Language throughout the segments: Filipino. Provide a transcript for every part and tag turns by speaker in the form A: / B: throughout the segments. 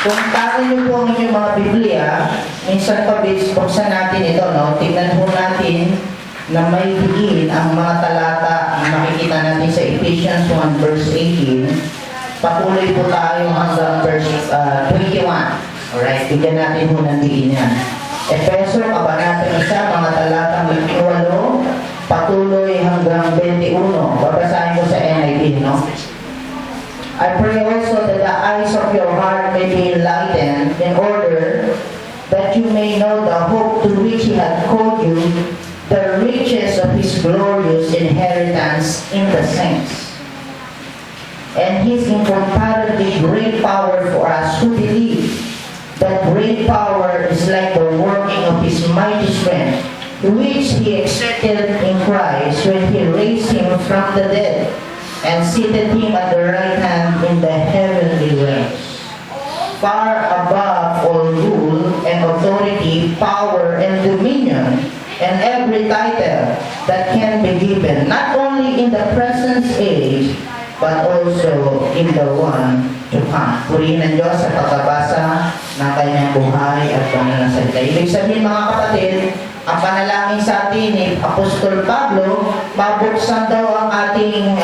A: Kung tayo niyo po ang inyong mga Biblia, minsan pa buksan natin ito, no? Tingnan po natin na may diin ang mga talata ang makikita natin sa Ephesians 1 verse 18. Patuloy po tayo hanggang verse 21. Alright, bigyan natin po ng diin yan. Efeso, kabanata 1, mga talatang 8, patuloy hanggang 21. Babasahin ko sa NIV, no? I pray also that the eyes of your heart may be enlightened in order that you may know the hope to which He hath called you, the riches of His glorious inheritance in the saints, and His incomparably great power for us who believe. That great power is like the working of His mighty strength, which He exerted in Christ when He raised Him from the dead, and seated Him at the right hand in the heavenly realms, far above all rule and authority, power and dominion, and every title that can be given, not only in the present age, but also in the one to come. Purihin ng Diyos sa pagbabasa ng kanyang buhay at pananasalita. Ibig sabihin, mga kapatid, ang panalangin sa atin ni Apostol Pablo, mabuksan daw ang ating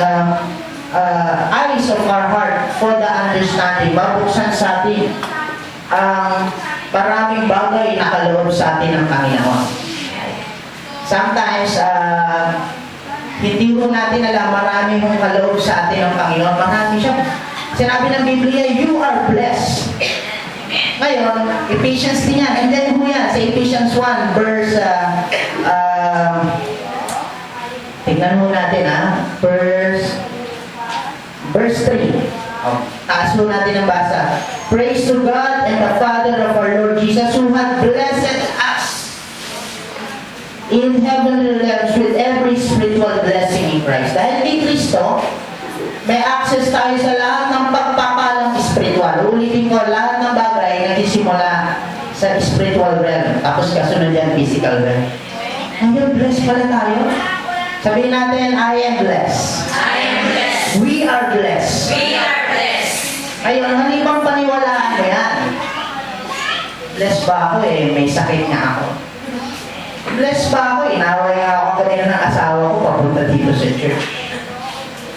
A: eyes of our heart for the understanding. Mabuksan sa atin ang maraming bagay na kaloob sa atin ng Panginoon. Sometimes, hindi mo natin alam maraming kaloob sa atin ng Panginoon. Marami siya. Sinabi ng Biblia, you are blessed. Ngayon, Ephesians din yan. And then mo yan, sa Ephesians 1, verse, tignan mo natin verse 3. Taas mo natin ang basa. Praise to God and the Father of our Lord Jesus, who hath blessed us in heavenly realms with every spiritual blessing in Christ. Dahil kay Kristo, may access tayo sa lahat ng pagpapalang spiritual. Ulitin ko, lahat ng bagay nagsisimula sa spiritual realm. Tapos kasunod yan, physical realm. Ngayon, blessed pala tayo. Sabihin natin, I am blessed.
B: I am blessed.
A: We are blessed.
B: We are blessed.
A: Ayun, halipang paniwalaan mo yan. Blessed ba ako eh? May sakit nga ako. Blessed ba ako? Inaway nga ako kanina ng asawa ko papunta dito sa church.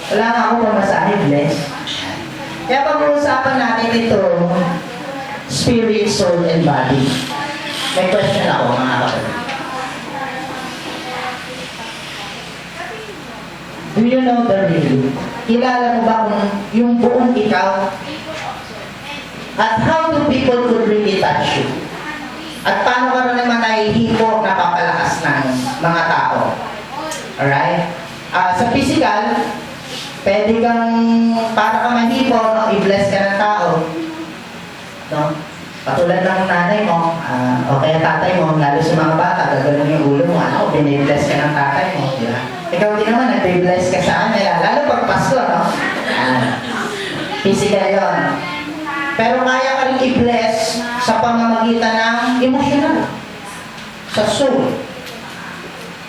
A: Wala nga ako pamasahe, blessed. Kaya pag-uusapan natin ito, spirit, soul, and body. May question ako, mga kapatid. Do you know the real? Kilala mo ba kung yung buong ikaw? At how do people could really touch you? At paano ka rin naman nahihipo, napapalakas ng mga tao? Alright? Sa physical, pwede kang, para ka mahipo, no? I-bless ka ng tao. No? Patulad ng nanay mo, o kaya tatay mo, lalo sa mga bata, gagawin yung ulo mo, binibless ka ng tatay mo, di ba? Ikaw din naman, nag-bless ka sa kanila, lalo pag Pasko, no? Physical yun. Pero kaya ka rin i-bless sa pamamagitan ng emotional, sa soul.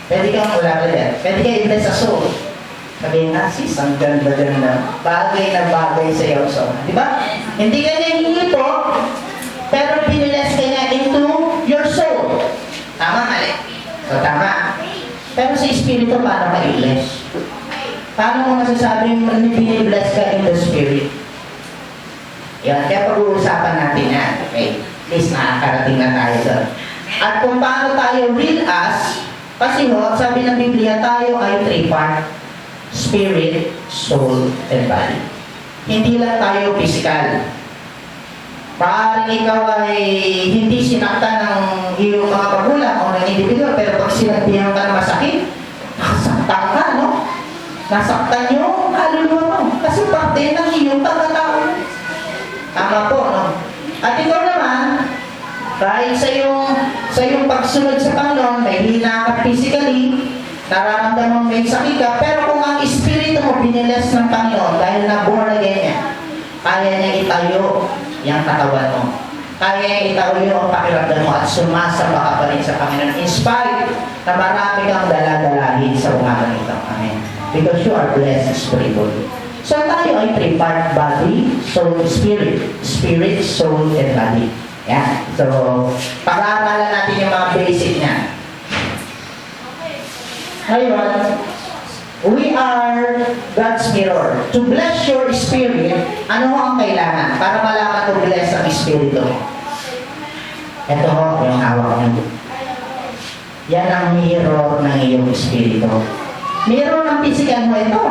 A: Pwede kang ulapit, pwede ka i-bless sa soul. Sabihin nga, sis, ang ganda-ganda. Bagay na bagay sa iyo. So, di ba? Hindi ka niya hinipo, pero biniles ka niya into your soul. Tama, mali? So, tama. Pero sa espiritu, paano ka i-bless? Paano mo masasabing binibless ka in the spirit? Yan, kaya pag-uusapan natin yan. Okay? At least nakakarating na tayo doon. At kung paano tayo real as, kasi sabi ng Biblia, tayo ay three-part. Spirit, soul, and body. Hindi lang tayo physical. Maaaring ikaw ay hindi sinaktan ng iyong mga magulang o ng individual, pero pag sinabihan ka ng masakit, nasaktan ka, no? Nasaktan yung kaluluwa mo. Kasi parte ng iyong pagkatao. Tama po, no? At ikaw naman, kahit sa iyong pagsunod sa Panginoon, may hina ka physically, nararamdaman may sakit ka, pero kung ang espiritu mo biniles ng Panginoon dahil na-born again niya, kaya niya itayo yung katawan mo. Kaya niya itayo ang pakiramdam mo at sumasamba ka pa rin sa Panginoon. In spite na marami kang daladalahin sa umaga nito. Amen. Because you are blessed spiritually. So tayo ay three-part: body, soul, spirit. Spirit, soul, and body. Yan. So, pag-aaralan natin yung mga basic niya. Ngayon, we are God's mirror. To bless your spirit, ano ho ang kailangan para malaman to bless ang espiritu? Ito ho, yung hawak niyo. Yan ang mirror ng iyong espiritu. Mirror ng physical mo ito.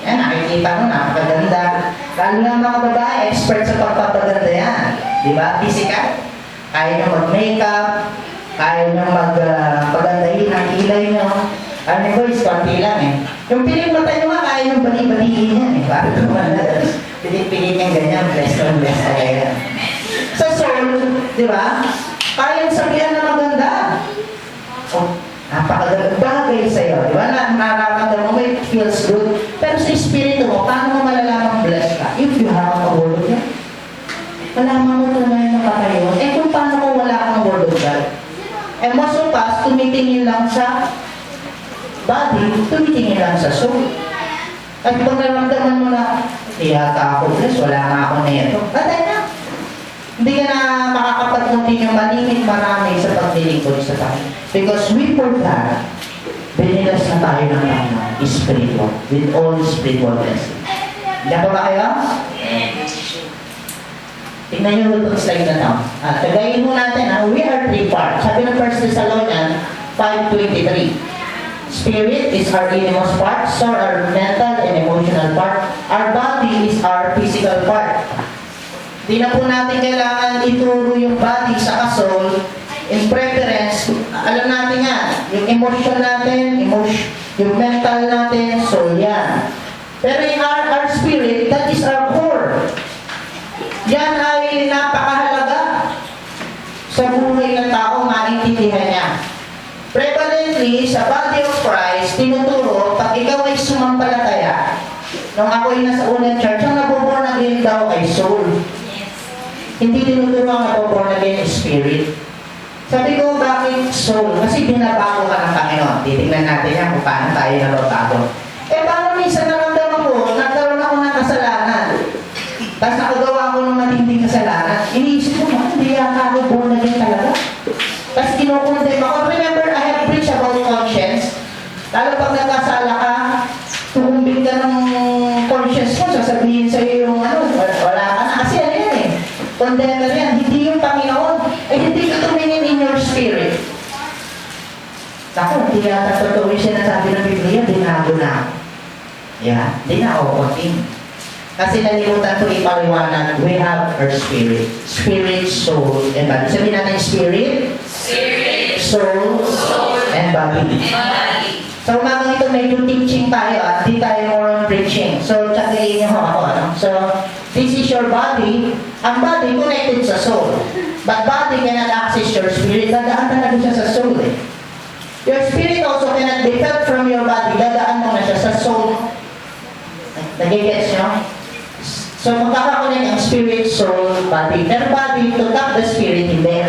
A: Yan, nakikita mo, napakaganda. Lalo ng mga babae, expert sa pagpapaganda yan. Di ba? Physical. Kaya nyo mag-makeup, kaya nyo magpagandahin ang kilay nyo. Ano boys, konti lang eh. Yung piling mata nyo nga, kaya nyo bali-baliin yan eh. Para tumanda. Pilit-pilit nyo ganyan, bless on bless kaya. Sa soul, di ba? Kaya sabihan na maganda. Oh, napakaganda bagay sa'yo. Di ba? Nararamdaman mo, it feels good. Pero sa espiritu mo, paano mo malalamang bless ka? If you have a word of God. Malaman mo tunay na katayon. Eh kung paano mo wala kang word of God? Eh most of us, tumitingin lang sa body, tumitingin lang sa soul. At pag naramdaman mo na, hindi yata ako bless, wala nga ako na ito. Patay na. Hindi ka na makakapag-continue malimit marami sa paglilingkod sa tayo. Because we forgot, binilas na tayo ng Panginoon, spiritual, with all spiritual blessings. Diyan ba kayo? Tingnan nyo itong slide na ito. Tagayin mo natin, we are three parts. Sabi ng 1 Thessalonians 5:23. Spirit is our innermost part, soul our mental and emotional part, our body is our physical part. Di na po natin kailangan ituro yung body sa soul in preference. Alam natin yan, yung emotion natin, yung mental natin, soul yan. Pero yung our spirit, that is our core. Yan ay napakahalaga sa buhay ng tao, maintindihan niya. Prevalently, sa body of Christ, tinuturo, pag ikaw ay sumampalataya, nung ako ay nasa unang church, ang nabuborn again daw ay soul. Hindi tinuturo ang nabuborn again spirit. Sabi ko, bakit soul? Kasi binabago ka ng Panginoon. Titingnan natin yan kung paano tayo nababago. Eh, paano minsan naramdaman ko, nagkaroon ako ng kasalanan. Tapos nakagawa ko ng matinding kasalanan. Iniisip ko, hindi yata ako born again talaga. Tapos kinukundem ako. Remember, I have preached about conscience. Lalo pag nagkasala ka, tukumbing ka ng conscience mo, sasabihin sa'yo yung wala ka na. Kasi ano yan eh, condemner yan. Hindi yung Panginoon. Eh, hindi ka tumingin in your spirit. Ako, hindi yata totoo yung sinasabi ng Biblia, binago na ako. Yeah, di na ako konting. Kasi nalimutan ko ipaliwanag, we have our spirit. Spirit, soul, and body. Sabihin natin spirit, soul, and body. So umagang ito medyo teaching tayo at di tayo more on preaching. So tsagayin niyo ako. So this is your body. Ang body connected sa soul. But body cannot access your spirit. Dadaan talaga siya sa soul eh. Your spirit also cannot be felt from your body. Dadaan mo na siya sa soul. Nagigets nyo? So magkakakunin ang spirit, soul, body. Pero body to tap the spirit, hindi.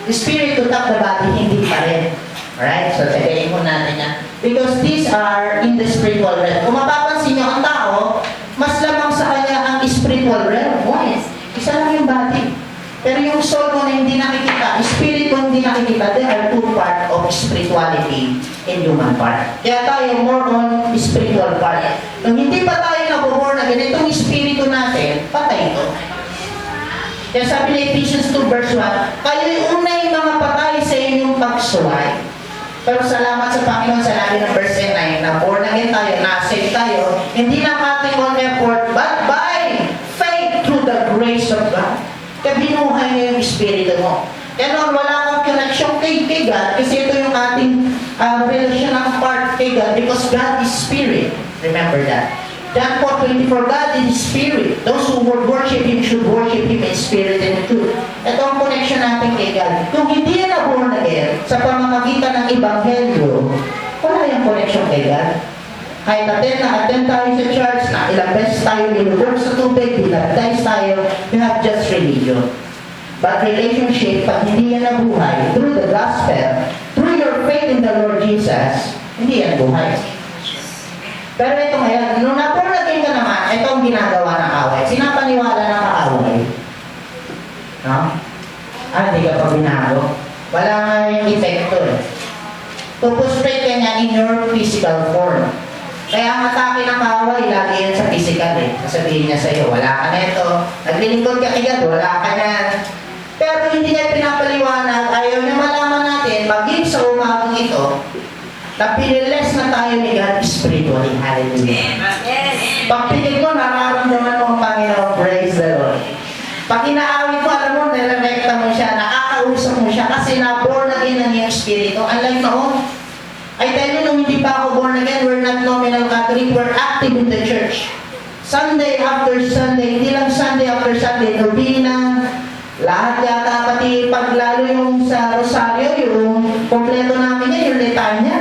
A: The spirit to tap the body, hindi pa rin. Alright? So tagayin mo natin yan. Because these are in the spiritual realm. Kung mapapansin nyo, ang tao, mas lamang sa kanya ang spiritual realm. Yes. Isa lang yung body. Pero yung soul mo na hindi nakikita, spirit mo hindi nakikita, there are two parts of spirituality in human part. Kaya tayo more on spiritual part. Kung hindi pa tayo nabuborn na ganitong spirito natin, patay ito. Kaya sabi ni Ephesians 2 verse 1, kayo'y unay mga patay sa inyong pagsuway. Pero salamat sa Panginoon sa labi ng verse 9 na born again tayo, na-save tayo, hindi na ating own effort, but by faith through the grace of God. Kaya binuhay niya yung espiritu mo. Kaya noon, wala kang connection kay God kasi ito yung ating relasyon ng part kay God because God is spirit. Remember that. John 4:24, God is spirit. Those who would worship Him should worship Him in spirit and in truth. Ito ang connection natin kay God. Kung hindi yan na born again, sa pamamagitan ng Ebanghelyo, wala yung connection kay God. Kahit attend tayo sa church, na ilang beses tayo nilubog sa tubig, binaptize tayo, you have just religion. But relationship, pag hindi yan nabuhay, through the gospel, through your faith in the Lord Jesus, hindi yan buhay. Pero ito ngayon, nung na-born again ka naman, ito ang ginagawa ng away. Sinapaniwala ng kaaway. No? Hindi ka pa binago. Wala nga yung epekto eh. Pupustrate ka niya in your physical form. Kaya ang atake ng kaaway, lagi yan sa physical eh. Sasabihin niya sa'yo, wala ka na ito. Naglilingkod ka kagad, wala ka na. Pero hindi niya pinapaliwanag, ayaw niya malaman natin, maging sa umagang ito, na piniles na tayo ni God spiritually. Hallelujah. Pag pinig mo, nararamdaman mo ang Panginoon. Praise the Lord. Pag inaawit mo, alam mo, nirerekta mo siya, nakakausap mo siya, kasi na-born again ang iyong spirito. Unlike noon, I tell you, nung hindi pa ako born again, we're not nominal Catholic, we're active in the church. Sunday after Sunday, hindi lang Sunday after Sunday, novena, lahat yata, pati paglalo yung sa Rosario, yung kompleto namin yan, yung litanya.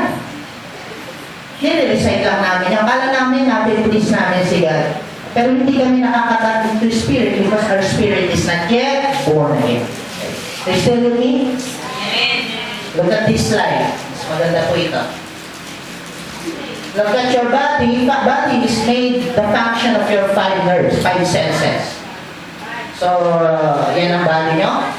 A: Nire-recite lang namin. Ang kala namin, napiplis namin si God. Pero hindi kami nakakatag to Spirit because our spirit is not yet born again. Are you still with me? Look at this slide. Mas maganda po ito. Look at your body. Body is made the function of your 5 nerves, 5 senses. So, yan ang body nyo.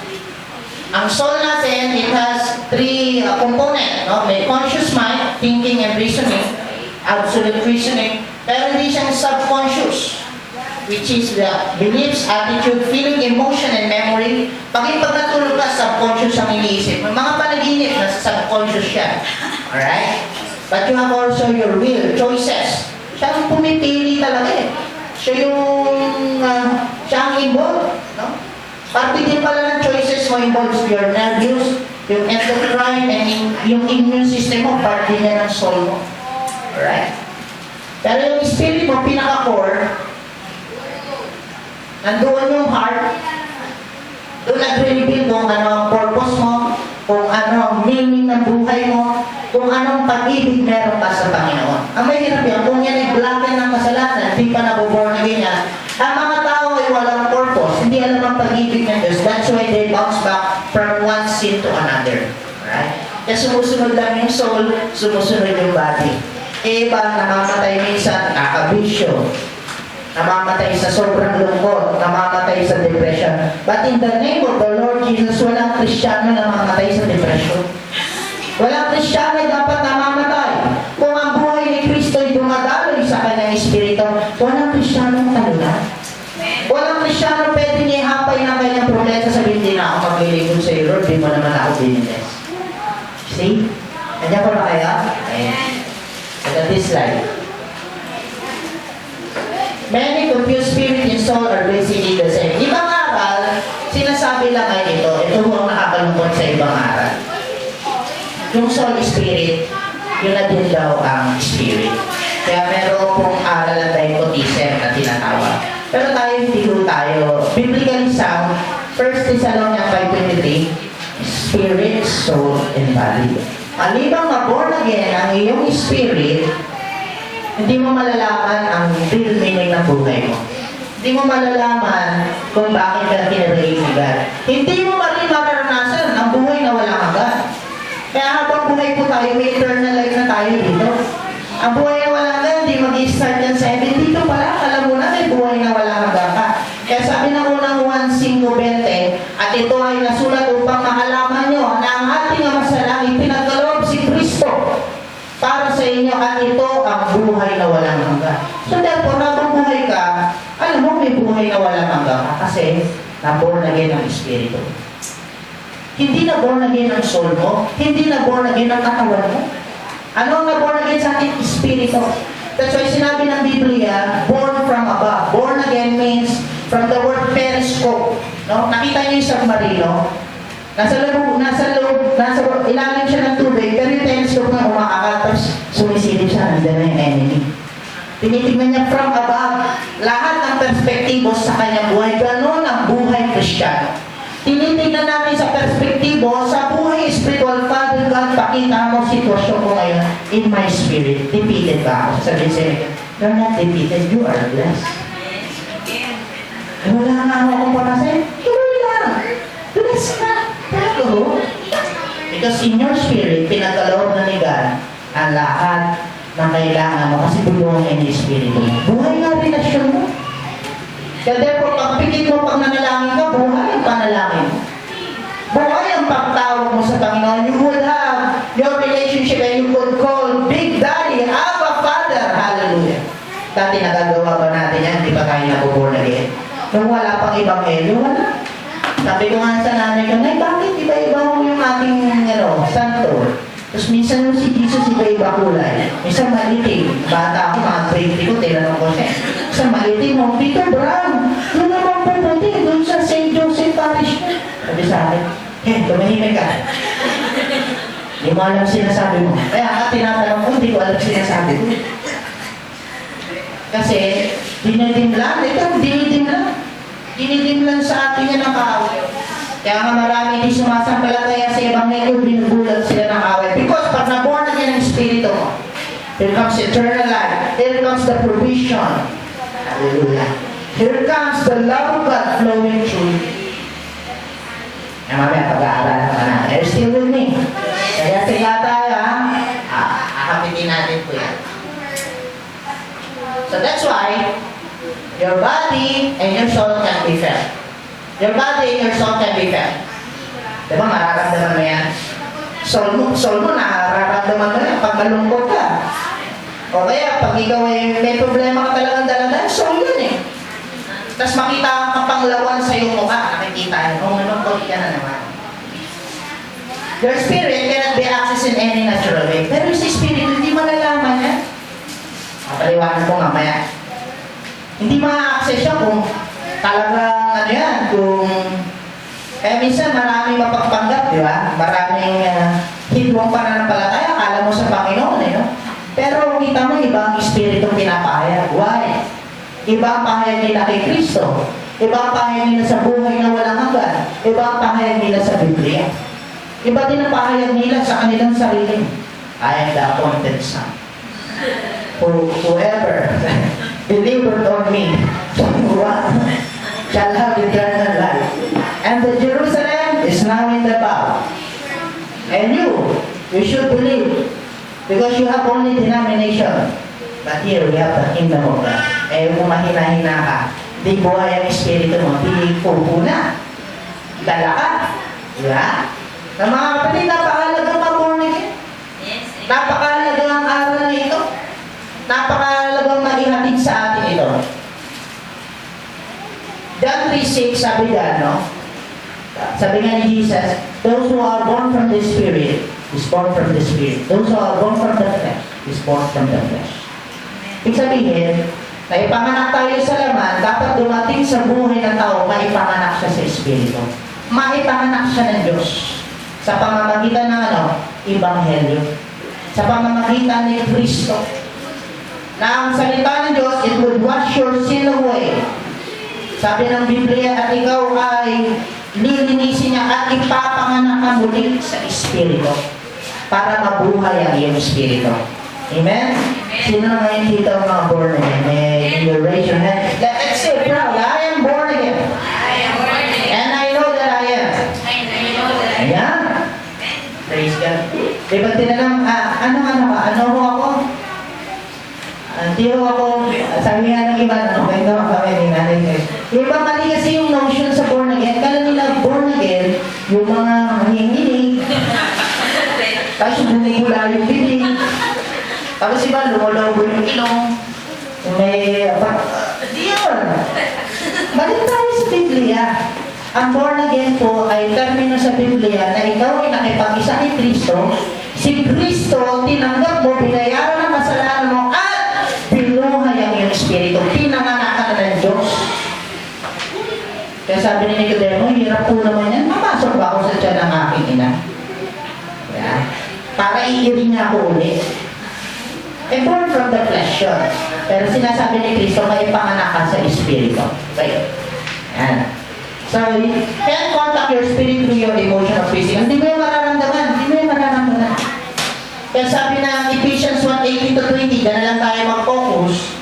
A: Ang soul natin, it has 3 components. No? May conscious mind, thinking and reasoning, absolute reasoning, pero hindi siyang subconscious, which is the beliefs, attitude, feeling, emotion, and memory. Pag natulog ka, subconscious ang iniisip. May mga panaginip na subconscious siya. Alright? But you have also your will, choices. Siya ang pumipili talaga eh. Siya ang involved. No? Parte din pala ng choices mo involves your nervous, yung endocrine, and yung immune system mo, parte niya ng soul mo. Alright? Pero yung spirit mo, pinaka-core, nandoon yung heart, doon nag-reveal kung ano ang purpose mo, kung ano ang meaning ng buhay mo, kung anong pag-ibig meron ka sa Panginoon. Ang mahirap yan, kung yan ay blacken ng kasalanan, hindi pa nabuborn na ganyan, ang mga tao ay walang purpose, hindi alam ang pag-ibig ng Diyos. That's why they bounce back from one sin to another. Alright? Kaya sumusunod lang yung soul, sumusunod yung body. Iba, namamatay minsan, nakabisyo. Namamatay sa sobrang lungkot, namamatay sa depression. But in the name of the Lord Jesus, walang Kristiyano na namamatay sa depression. Walang Kristiyano dapat namamatay. Kung ang buhay ni Kristo ay dumadaloy sa kanyang espiritu, walang Kristiyano kalula. Walang Kristiyano pwede niya ihapay ng kanyang problema, sabihin din na ako maglilingkod sa iyo, Lord, di mo naman ako binilis. See? Nandiyan ko na kaya? Ayan. Look at this slide. Many confused spirit and soul are basically the same. Ibang aral, sinasabi lang ay ito. Ito po ang nakakalungkot sa ibang aral. Yung soul spirit, yun na din daw ang spirit. Kaya meron pong aral na dichotism na tinatawag. Pero tayo hindi ko tayo. Biblically sound, 1 Thessalonians 5:23, spirit, soul, and body. Alibang na-born again ang iyong spirit, hindi mo malalaman ang real meaning ng buhay mo. Hindi mo malalaman kung bakit ka kinarelate ni God. Hindi mo rin mararanasan ang buhay na walang hanggan. Kaya habang buhay po tayo, may eternal life na tayo dito. Ang buhay na walang hanggan, hindi mag-start yan sa heaven. Dito pala, alam mo na may buhay na walang hanggan ka. Kaya sabi ng unang 1:5:20, at ito ay nasulat upang makalaman nyo na ang ating Ama sa langit pinagkaloob si Kristo para sa inyo at ito ang buhay na walang hanggan. So therefore, habang buhay ka, alam mo may buhay na walang hanggan ka kasi na-born again ang Espiritu. Hindi na-born again ang soul mo, hindi na-born again ang katawan mo. Ano ang na-born again sa ating Espiritu? That's why sinabi ng Biblia, born from above. Born again means from the word periscope. No? Nakita niyo yung submarino, nasa ilalim siya ng tubig, pero yung telescope na umaakal, tapos sumisilip siya, nandiyan na yung enemy. Tinitignan niya from above, lahat ng perspektibo sa kanyang buhay. Ganon ang buhay Kristiyano. Tinitignan natin sa perspektibo, sa buhay spiritual, Father God, pakita mo sitwasyon ko ngayon in my spirit. Defeated ba ako? Sabihin sa'yo, you're not defeated, you are blessed. Wala nga akong panasin, tuloy lang. Blessed na. Pero, because in your spirit, pinagkaloob na ni God ang lahat na kailangan mo kasi buhay ng Espiritu mo. Buhay nga relasyon mo. Kaya therefore, pag pigit mo, pag nanalangin ka, buhay ang panalangin mo. Buhay ang pagtawag mo sa Panginoon. You would have your relationship and you would call Big Daddy, Abba Father. Hallelujah. Dati nagagawa ba natin yan? Di pa tayo nabuborn again? Nung wala pang ebanghelyo, wala. Sabi ko nga sa nanay ko, Nay, bakit iba-iba mo yung ating santo? Tapos minsan yung si Jesus iba-iba kulay. Minsan maliting. Bata ako, mga grade 3 ko, tinanong ko siya. Minsan maliting mo, Peter Brown, doon naman puputi, doon sa St. Joseph Parish. Sabi sa akin, tumahimik ka. Hindi mo alam sinasabi mo. Kaya nga tinatanong ko, hindi ko alam sinasabi ko. Kasi, dinidim lang. Ito, dinidim lang. Dinidim lang sa atin yan ang kaaway. Kaya nga marami hindi sumasampalataya sa Ebanghelyo, binubulag sila ng away. Because pag naborn na yan ang Espiritu mo, here comes eternal life. Here comes the provision. Hallelujah. Here comes the love of God flowing through you. Kaya mamaya pag-aaral ka na. Are you still with me? Kaya sila tayo, akapitin natin po yan. So that's why, your body and your soul can be fed. Your body and your soul can be fed. Diba mararamdaman mo yan? Soul mo nararamdaman mo yan pag malungkot ka. O kaya pag ikaw ay may problema ka talagang dalaga, soul yun eh. Tapos makita ang kapanglawan sa iyong mukha, nakikita yun, malungkot ka na naman. Your spirit cannot be accessed in any natural way. Pero yung spirit, hindi malalaman yan. Paliwanag ko mamaya. Hindi ma-access siya kung talagang kung kaya minsan maraming mapagpanggap, di ba? Maraming hidwang pananampalataya, akala mo sa Panginoon, no? Pero kita mo, ibang espiritu pinapahayag. Why? Ibang pahayag nila kay Kristo. Ibang pahayag nila sa buhay na walang hanggan. Ibang pahayag nila sa Biblia. Iba din ang pahayag nila sa kanilang sarili. I am the appointed son. Whoever believed on me shall have eternal life. And the Jerusalem is now in the bow. And you should believe, because you have only denomination. But here we have the kingdom of God. Eh, kung mahina-hina ka, di buhay ang espiritu mo, di pupuna. Dala ka. Diba? Na mga kapatid, napakahalaga ang born again. Napakahalaga ang aral na ito. Napakahalagang nag-ihatid sa atin ito. John 3:6, sabi dyan, no? Sabi nga ni Jesus, those who are born from the Spirit is born from the Spirit. Those who are born from the flesh is born from the flesh. Ibig sabihin, na ipanganak tayo sa laman, dapat dumating sa buhay ng tao, maipanganak siya sa Espiritu. Maipanganak siya ng Diyos. Sa pamamagitan ng Ebanghelyo. Sa pamamagitan ni Kristo. Na ang salita ng Diyos, it would wash your sin away. Sabi ng Biblia, at ikaw ay lilinisin niya at ipapanganak ka muli sa Espiritu para mabuhay ang iyong Espiritu. Amen? Sino na ngayon dito ang mga born again? May you raise your hand. Let's say proud, I am born again.
B: I am born again.
A: And I know that I am.
B: And I know that I am.
A: Ayan. Praise God. Diba tinanong, ano ho ako? Hindi ho ako, sabi nga ng iba, may naman kami ni nanay ko. Yung iba mali kasi yung notion sa born again. Kala nila born again, yung mga nanginginig. Tapos bumigula yung bibig. Tapos iba, lumolobo yung ilong. May, di yun. Balik tayo sa Biblia. Ang born again po ay termino sa Biblia na ikaw ay nakipag-isa kay Kristo. Si Kristo, tinanggap mo, binayaran ang kasalanan mo, at binuhay ang iyong Espiritu. Pinanganak ka na ng Diyos. Kaya sabi ni Nicodemo, hirap po naman yan. Mapasok ba ako sa tiyan ng aking ina? Yeah. Para iiri niya ako ulit. Eh, born from the flesh yun. Pero sinasabi ni Kristo, may panganak ka sa Espiritu. Okay? Yan. So, you can't contact your spirit through your emotion or physical. Hindi mo yung mararamdaman. Hindi mo yung mararamdaman. Kaya sabi na Ephesians 1:18-20, na lang tayo mag-focus,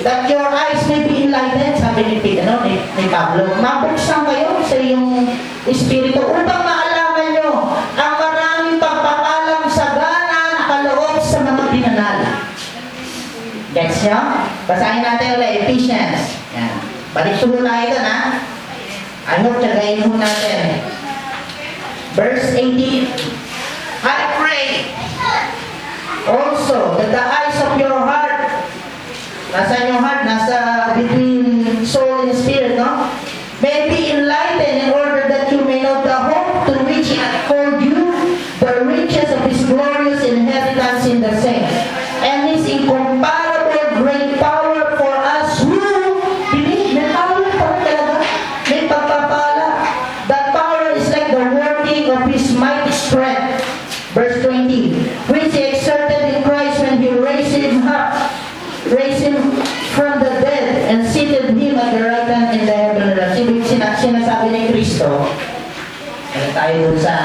A: that your eyes may be enlightened, sabi ni Pablo. Mabuksan kayo sa iyong Espiritu upang maalaman nyo ang maraming pagpapalang sagana na kaloob sa mga dinanal. Gets nyo? Basahin natin ulit, Ephesians. Yan. Balik tuloy tayo doon, ha? I hope tagayin mo natin. Verse 18. I pray also that the eyes of your heart, nasa yung heart, nasa between soul and spirit, no? May be enlightened in order that you may know the hope to which He hath called you, the riches of His glorious inheritance in the saints, and His incomparable great power for us who believe. May power pa talaga. May pagpapala. That power is like the working of His mighty strength. Verse 20. Which He exerted in Christ when He raised Him from the dead and seated Him at the right hand in the heavenly realms. Sinasabi ni Kristo, kaya tayo dun sa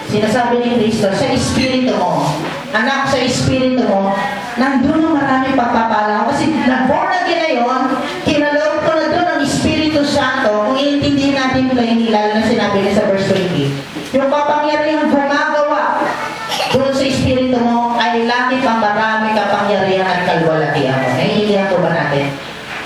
A: sinasabi ni Kristo, sa espiritu mo, anak, sa espiritu mo, nandun ang maraming pagpapala. Kasi na-born again na yun, kinaloob ko na doon ang Espiritu Santo. Kung iintindihin natin ito, yung lalo na sinabi niya sa verse 20, yung kapangyarihang gumagawa doon sa espiritu mo ay laki pang marami kapangyarihan at kalwalatian mo. Naiintindihan ko ba natin?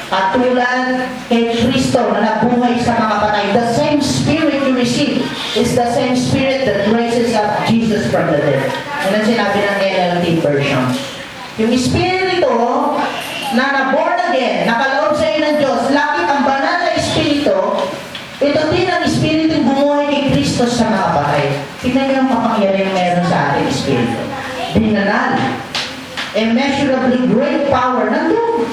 A: Katulad kay Kristo na nabuhay sa mga patay, the same Spirit you receive is the same Spirit that raises up Jesus from the dead. Yan ang sinabi ng NLT version. Yung Espiritu na na-born again, nakaloob sa iyo ng Diyos, lakit ang banal na Espiritu, ito din ang Espiritu yung bumuhay kay Kristo sa mga patay. Tingnan niyo ang kapangyarihan meron sa ating Espiritu. Dinanal. Immeasurably great power. Nandun.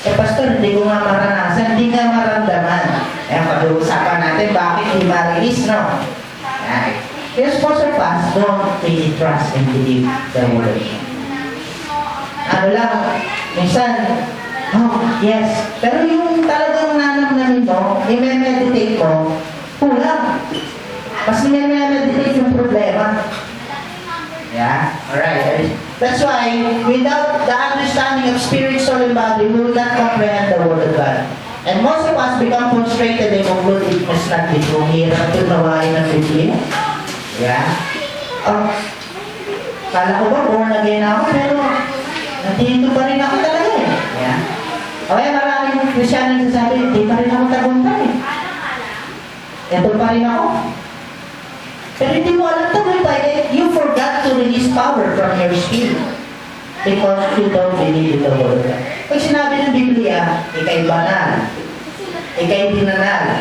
A: Pastor, hindi ko nga maranasan, hindi nga maramdaman. Pag-uusapan natin, bakit hindi ma-release, no? Yes, most of us don't really trust and believe the word. Ano lang, minsan, oh, yes. Pero yung talagang nanamnamin mo, i-meditate mo, kulang. Mas i-meditate yung problema. Yeah? Alright. That's why, without the understanding of spirit, soul, and body, we will not comprehend the Word of God. And most of us become frustrated and conclude it must not be true. Hirap yung nawain ng Biblia. Yeah? Kala ko ba, born again ako, pero nandito pa rin ako talaga eh. Yeah? Okay, maraming Kristiyan nagsasabi, hindi pa rin ako tagumpay. Ito pa rin ako. Pero hindi mo alam tagumpay, you forgot to release power from your spirit. Because you don't believe in the Word of God. Pag sinabi ng Biblia, ikay banal, ikay dinanal,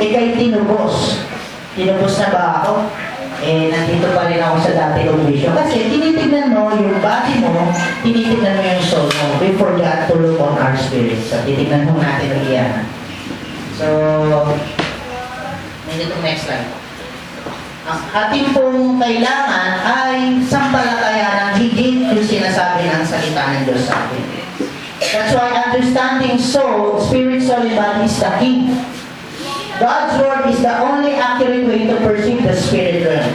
A: ikay tinubos. Tinubos na ba ako? Nandito pa rin ako sa dati kong vision. Kasi tinitignan mo yung body mo, tinitignan mo yung soul mo. We forgot to look on our spirit. So, titignan mo natin yan. So, nandito next slide. Ang ating pong kailangan ay sampalatayan ng higit yung sinasabi ng salita ng Diyos sa atin. That's why understanding soul, spirit, soul, and body is the key. God's Word is the only accurate way to perceive the spirit realm.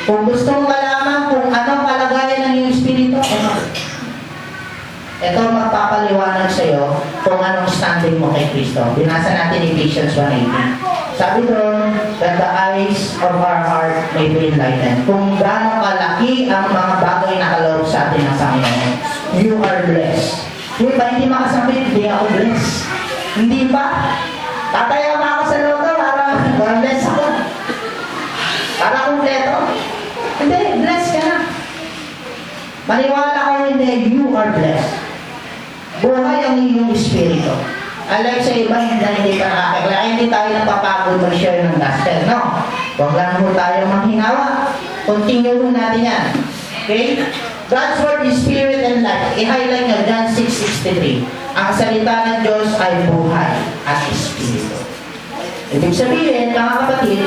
A: Kung gusto mong malaman kung anong kalagayan ng iyong espiritu, ito magpapaliwanag sa iyo kung anong standing mo kay Kristo. Binasa natin Ephesians 1:18. Sabi doon, that the eyes of our heart may be enlightened. Kung gaano kalaki ang mga bagay na kaloob sa atin ng Panginoon, you are blessed. Di ba, hindi makasabit, hindi ako blessed. Hindi ba? Tataya ba ako sa loob para blessed ako? Para kumpleto? Hindi, blessed ka na. Maniwala ko hindi, you are blessed. Buhay ang iyong espiritu. Unlike sa iba, hindi pa nakakakilala, hindi tayo napapagod mag-share ng gospel, no? Huwag lang po tayo manghinawa. Continue po natin yan. Okay? God's Word is spirit and life. I-highlight nyo, John 6:63. Ang salita ng Diyos ay buhay at espiritu. Ibig sabihin, mga kapatid,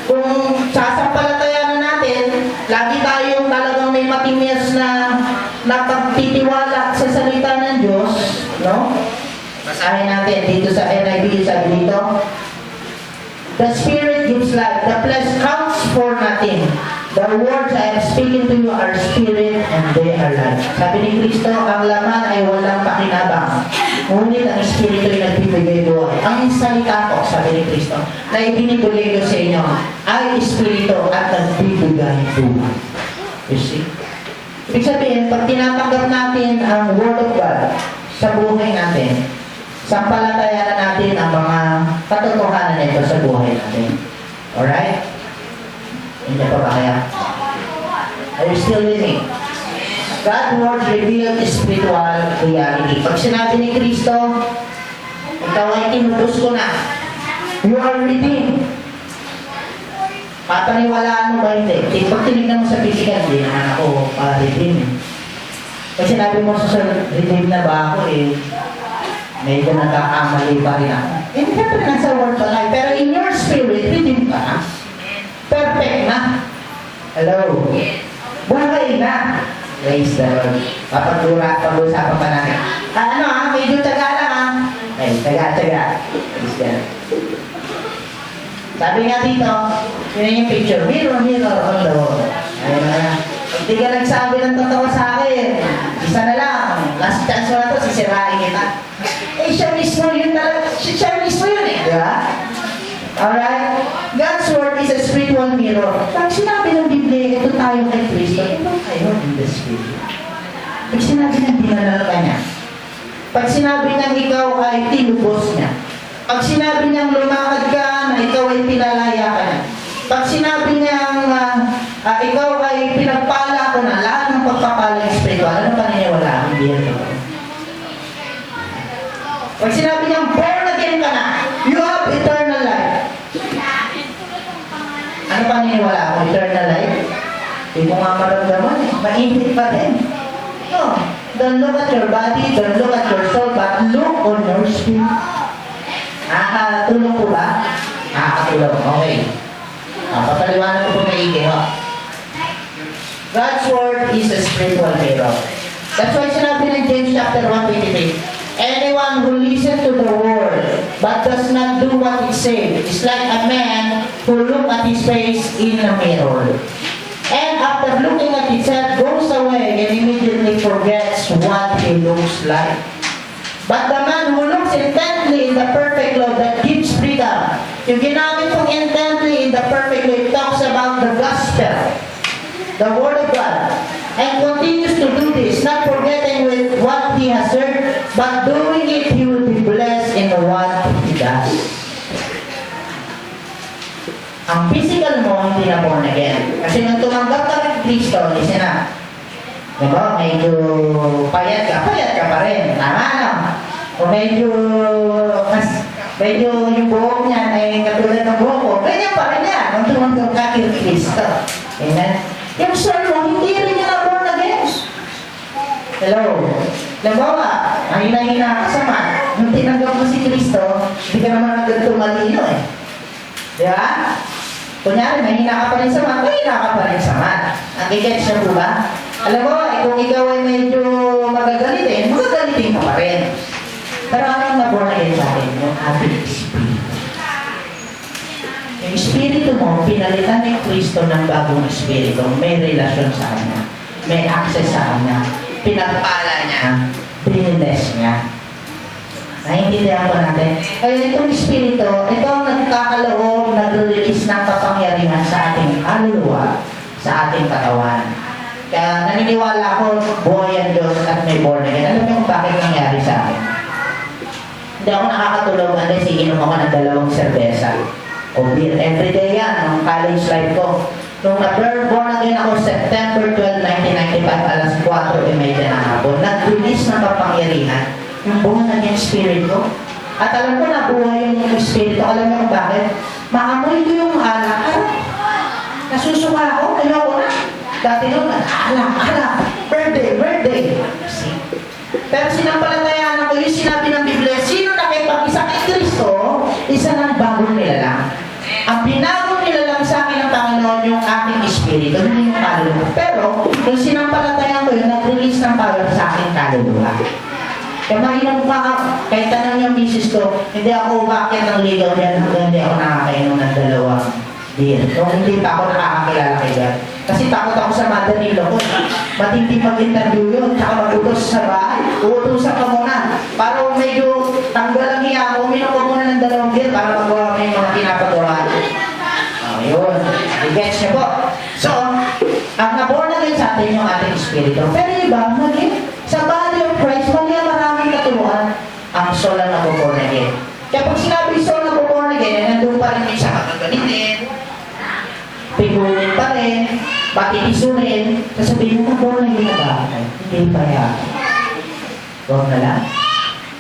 A: kung sasampalatayan na natin, lagi tayong talagang may matimis na napagtitiwala sa salita ng Diyos, no? Basahin natin dito sa NIV, sabi dito, the Spirit gives life, the flesh counts for nothing. The words I am speaking to you are spirit and they are life. Sabi ni Kristo, ang laman ay walang pakinabang. Ngunit ang espiritu ay nagbibigay buhay. Ang salita ko, sabi ni Kristo, na ibinibigay ko sa inyo ay espiritu at nagbibigay buhay. You see? Ibig sabihin, pag tinatanggap natin ang Word of God sa buhay natin, sampalatayanan natin ang mga katotohanan nito sa buhay natin. Alright? Hindi pa ba kaya? Are you still listening? God's word revealed spiritual reality. Pag sinabi ni Kristo, ikaw ay tinubos ko na. You are redeemed. Papaniwalaan mo ba hindi? Pag tinignan mo sa physical, hindi naman ako redeemed. Pag sinabi mo sa redeemed na ba ako medyo nagkakamali pa rin ako. Hindi ka pa rin sa word pa lang. Pero in your spirit, redeemed ka na. Perfect na. Hello. Buhay na. Praise the Lord. Pag-usapan pa natin. Medyo taga lang taga. Praise God. Sabi nga dito, yun yung picture. Mirror on the wall. Ayun na. Hindi ka nagsabi ng totoo sa akin. Isa na lang. Last chance mo na to, sisirain kita. Siya mismo yun talaga. Siya mismo yun di ba? Alright? God's word is a spiritual mirror. Pag sinabi ng Biblia, ito tayo kay Kristo, ito tayo in the spirit. Pag sinabi ng dinalal ka niya, pag sinabi ng ikaw ay tinubos niya, pag sinabi niyang lumakad ka na ikaw ay pinalaya ka niya, pag sinabi niyang ikaw ay pinagpala ko na, lahat ng pagpapala ng spiritual, ano paniniwala? Hindi yan ito. Pag sinabi niyang born again ka na, you have eternal life. Ano paniniwala ko? Eternal life? Hindi mo nga maramdaman mainit pa din. No. Don't look at your body, don't look at your soul, but look on your spirit. Nakakatulong po ba? Nakakatulong. Okay. Papaliwanag ko po maigi. God's word is a spiritual mirror. That's why sinabi ng James chapter 1:23. Anyone who listens to the word but does not do what it says is like a man who looks at his face in a mirror. And after looking at himself, goes away and immediately forgets what he looks like. But the man who looks intently in the perfect law that gives freedom, yung ginamit kong intently in the perfect law, it talks about the gospel, the word of God, and continues to do this, not forgetting with what he has heard, but doing it, he will be blessed in what he does. Ang physical mo, hindi na born again. Kasi nung tumanggap ka kay Kristo, listen na. Diba? Medyo payat ka pa rin. Tama na. O medyo yung buhok niya ay katulad ng buhok ko. Ganyan pa rin yan. Nung tumanggap ka kay Kristo. Amen? Yung soul mo, hindi rin yan na born again. Hello? Lambawa, ang hina-hina ka sa mat. Nung tinanggap mo si Kristo, hindi ka naman agad tumalino Di ba? Kunyari, mahina ka pa rin sa mat, mahina ka pa rin sa mat. Nag-gets na po ba? Alam mo, kung ikaw ay medyo magagalitin ka pa rin. Pero anong na-born again sa akin? Yung ating espiritu. Yung espiritu mo, pinalitan ni Kristo ng bagong espiritu. May relasyon sa Kanya. May access sa Kanya. Pinagpala niya. Bless niya. Naiintindihan po natin. Kaya itong espiritu, ito ang nagkakaloob, nag-release ng kapangyarihan sa ating kaluluwa, sa ating katawan. Kaya naniniwala ko, buhay ang Diyos at may born again. Alam niyo kung bakit nangyari sa akin? Hindi ako nakakatulog unless iinom ako ng 2 serbesa o beer. Everyday yan, ng college life ko. Nung born again ako, September 12, 1995, alas 4:30 na hapon, nag-release ng kapangyarihan yung born again spirit ko. At alam ko na buhay yung spirit ko. Alam mo kung bakit? Maamoy ko yung alak. Nasusuka ako, ayoko na. Dati noon, alak, birthday. See? Pero sinampalatayaan ako yung sinabi ng Biblia, sino nakipag-isa kay Kristo, isa ng bagong nilalang. Ang binagong nilalang sa akin ng Panginoon yung aking espiritu, hindi yung kaluluwa. Pero, yung sinampalatayaan ko yun, nag-release ng power sa aking kaluluwa. Kaya mainam pa ako, kahit tanong yung misis ko, hindi ako umakyat ng ligaw yan hanggang hindi ako nakakainom ng 2 beer. Kung hindi pa ako nakakakilala kay God. Kasi takot ako sa mother-in-law ko. Matindi mag-interview yun, tsaka mag-utos sa bahay. Uutusan ka muna. Para medyo tanggal ang hiya mo, uminom ka muna ng 2 beer para magawa mo yung mga pinapagawa. Yun. I-gets niyo po. So, ang naborn again sa atin yung ating espiritu. Pero iba, mali. Sa body of Christ, mali ang maraming katuruan. Ang soul ang naborn again. Kaya pag sinabi soul na born again, nandun pa rin minsan magagalitin, pigunin pa rin, batitisunin, sasabihin mo na born again na ba? Hindi pa yan. Huwag na lang.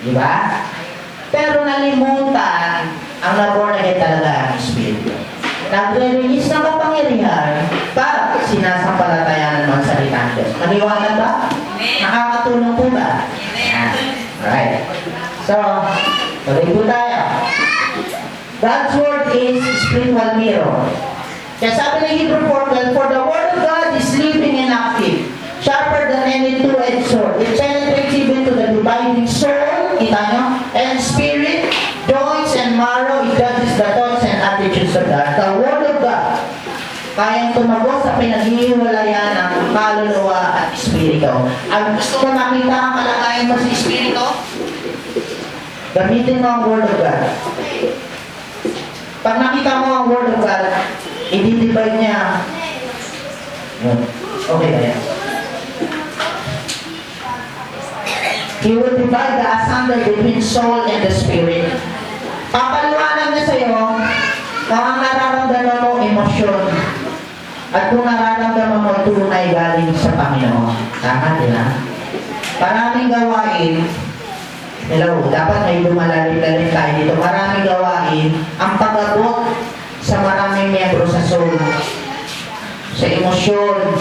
A: Di ba? Pero nalimutan, ang naborn again talaga ang espiritu. Nagre-release ng kapangyarihan para sinasampalatayan ng mga salita ng Diyos. Maniwala ba? Nakakatulong po ba? Alright. So, tuloy po tayo. God's word is spiritual mirror. Kaya sabi ng Hebrew 4:12, for the word of God is living and active, sharper than any two-edged sword. It penetrates even to the dividing soul, kita nyo, and spirit, joints and marrow. It judges the thoughts and attitudes of God. The word of God, kayang tumagos sa pinaghihiwalayan ng kaluluwa at espiritu. Ang gusto mo makita ang kalagayan mo sa espiritu? Gamitin mo ang word of God. Pag nakita mo ang word of God, i-divide niya. Okay ba yan? He will divide the asunder between soul and the spirit. Papaliwanag niya sa'yo kung ang nararamdaman mo emosyon at kung nararamdaman mo tunay galing sa Panginoon. Tama, di ba? Maraming gawain. Hello, dapat may lumalalim-lalim tayo dito. Maraming gawain ang pag-abot sa maraming miyembro sa soul, sa emosyon,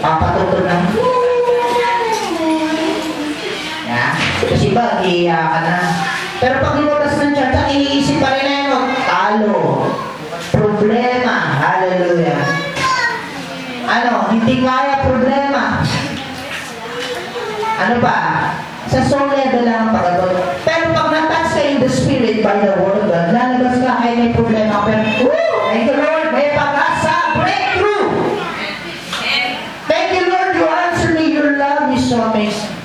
A: papatutod ng kasi ba, hiya ka na. Pero pag lumabas ng church, ang iniisip pa rin na yun, talo, problema, hallelujah. Hindi kaya problema. Ano ba? Sa soul level lang ang pag-abot. Pero pag na-touch ka in the spirit by the word of God, lalabas ka ay may problema. Pero, thank you Lord, may pag-asa, breakthrough. Thank you Lord, you answer me, your love is so amazing.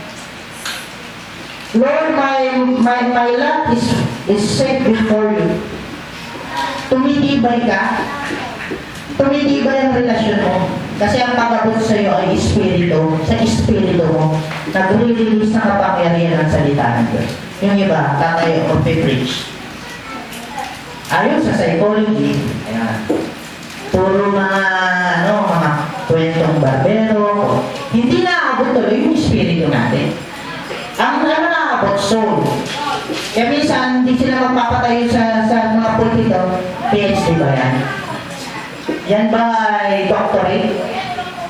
A: Lord, my love is set before you. Tumitibay ka. Tumitibay ang relasyon mo. Kasi ang pag-abot sa iyo ay espiritu. Sa espiritu mo, nag-release na kapangyarihan ng salita ng Diyos. Yung iba, tatayo o pe-preach. Ayon sa psychology, ayan, puro mga kwentong barbero. Hindi na-abot tuloy yung espiritu natin. Ang nakakabot, soul. Kaya minsan, hindi sila magpapatayo sa mga pulpito. PhD ba yan? Yan ba ay doctorate?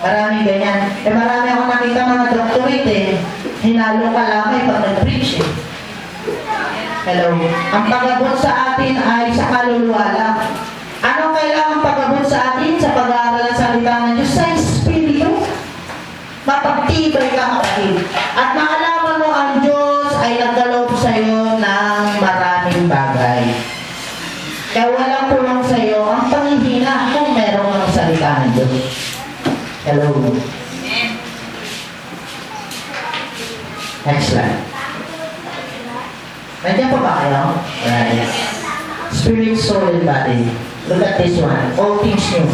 A: Marami ganyan. Marami ako nakita mga doctorate Hinalo ka lang pag nag-preach Hello? Ang pag-abot sa atin ay sa kaluluwa lang. Anong kailangan pag-abot sa atin sa pag-aaral ng salita ng Diyos? Sa espiritu. Mapagtibay ka kapatid. At naalaman mo ang Diyos ay nagkaloob sa iyo ng maraming bagay. Kaya walang kulang sa iyo ang panghihina kung meron ang salita ng Diyos. Hello. Next slide. Nandiyan pa ba kayo? Right. Spirit, soul, and body. Look at this one. All things new.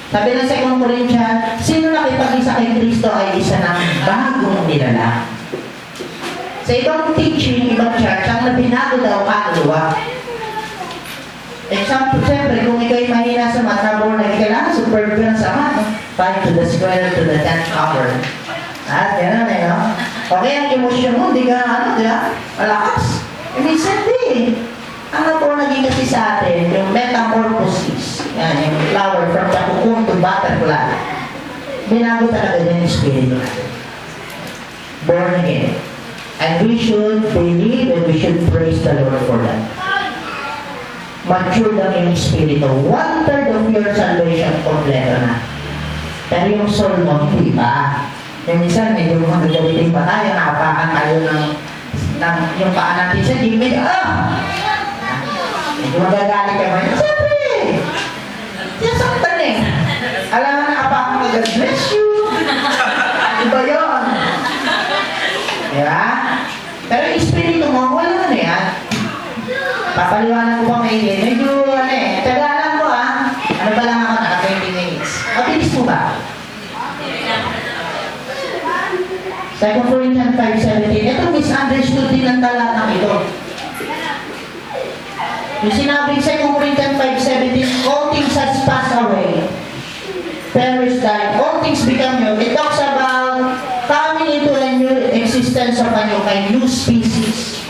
A: Sabi ng 2 Corinthians, sino nakipag-isa kay Kristo ay isa ng bagong nilala. Sa ibang teaching, ibang church, ang nabinago daw kaluluwa. Example, siyempre, kung ikaw'y mahina sa math, naborn na kailangan superb ka sa math. 5 to the square to the 10th power. At gano'n no? Okay, ang emosyon mo, di ka, di ba? Malakas. Minsan di. Ang naborn naging kasi sa atin, yung metamorphosis. Yan, yung flower from the cocoon to butterfly. Binago talaga din yung espiritu natin. Born again. And we should believe and we should praise the Lord for that. Mature lang yung espiritu. 1/3 of your salvation kompleto na. Pero yung soul mo, hindi pa. Yung minsan, medyo magagalitin pa tayo, nakapakan tayo ng yung paa natin sa gimmick. Medyo magagalit ka ba? Siyempre! Siyasaktan eh. Alam mo, pa ako God bless you. Iba yun. Diba? Pero yung espiritu mo, wala na yan. Papaliwanag ko pa mailin. Medyo tagalan ko Ano ba lang ako, naka 20 minutes. Mabilis mo ba? 2 Corinthians 5:17. Ito misunderstood din ang talatang ito. Yung sinabi 2 Corinthians 5:17, all things has passed away. Perish died. All things become new. It talks about coming into a new existence of a new species.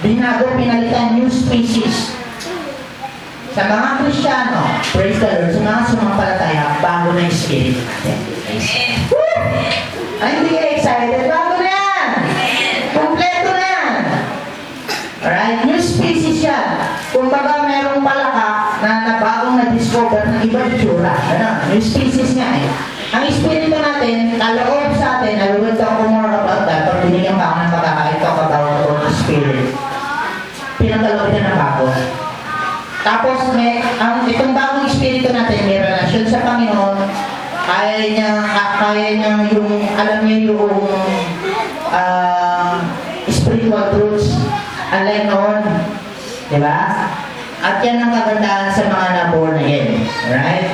A: Binago, pinalitan, new species. Sa mga Kristiyano, praise the Lord, sa mga sumampalataya, bago na yung spirit natin. Ay, hindi kayo excited? Bago na yan! Kompleto na yan! Alright? New species yan. Kung baga merong palaka na bagong na-discover ng ibang itsura. Ano? New species nga eh. Ang espiritu natin, kaloob sa atin, I will talk more about that. Pag binigyan pa ako ng pagkakait, talk about the spirit. Pinagkaloob na ng bago. Tapos, itong bagong espiritu natin, may relasyon sa Panginoon, kaya niya yung, alam niya yung spiritual truths, unlike noon. Diba? At yan ang kagandahan sa mga na-born again. Alright?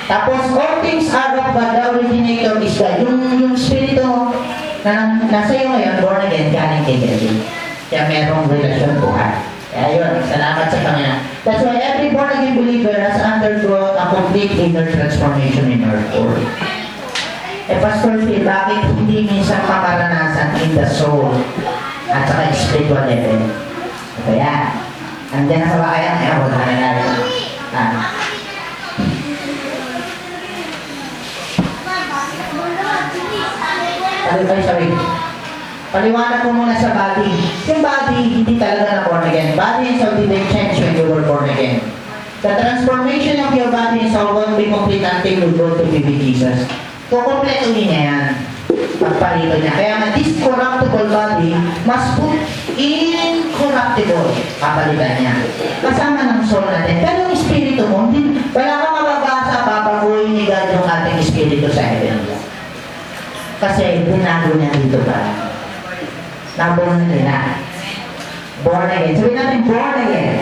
A: Tapos, all things are of God, the originator is God. Yung spirito na nasa iyo ngayon, born again, galing kay David. Kaya merong relasyon buhay. Kaya yun, salamat sa Panginoon. That's why every born-again believer has undergone a complete inner transformation in our soul. Pastor Phil, bakit hindi minsan pamaranasan in the soul at saka spiritual level? Kaya, andyan na sa bakayan, wala na natin. Sorry. Paliwanag ko muna sa body. Yung body, hindi talaga na born again. Body and soul didn't change when you were born again. The transformation of your body and soul won't be complete until you go to be with Jesus. Kukumpletuhin niya yan. Pagpalito niya. Kaya nga, this corruptible body must put incorruptible. Papalitan niya. Kasama ng soul natin. Pero yung espiritu mo, wala kang mababasa, babaguhin ni God yung ating espiritu sa heaven. Kasi binago niya dito pa. Na-born again na. Born again. Sabihin natin, born again.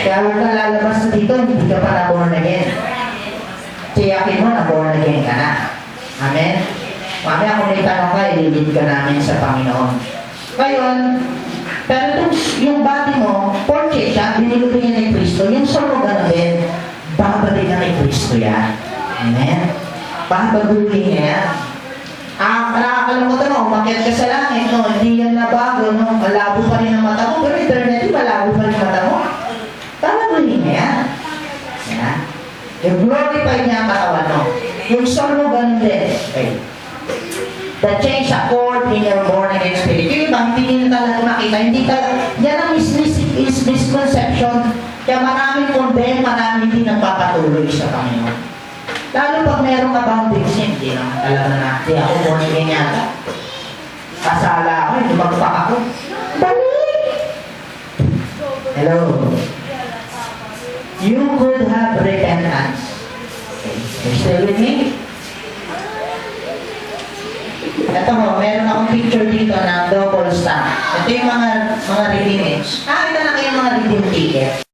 A: Kaya huwag kang lalabas dito, hindi ka pa na-born again. Tiyakin mo na born again ka na. Amen? Mamaya kung may tanong ka, ililid ka namin sa Panginoon. Ngayon, pero yung body mo, porche siya, binilugin niya ni Kristo. Yung soul mo gano'n din, babalik na kay Kristo yan. Amen? Babaguhin niya yan. Nakakalimutan mo, umakyat ka sa langit, no? Hindi yan nabago, no? Malabo pa rin ang mata mo, pero eternity, malabo pa rin ang mata mo. Babaguhin niya yan. Yan. Yung glorified niya ang katawan, no? Yung soul mo ganun din. Okay. The change accord in your born again spirit. Yung iba, hindi nyo talaga makita. Hindi talaga, yan ang misconception. Kaya maraming condemn, maraming hindi nagpapatuloy sa Panginoon. Lalo pag meron ka bang sin, hindi naman talaga na, hindi ako born again yata. Kasala ako, hindi magpak ako. Balik! Hello? You could have repentance. You still with me? Ito mo, meron akong picture dito na double stamp. Ito yung mga redeem edge. Nakita na kayo mga redeem ticket.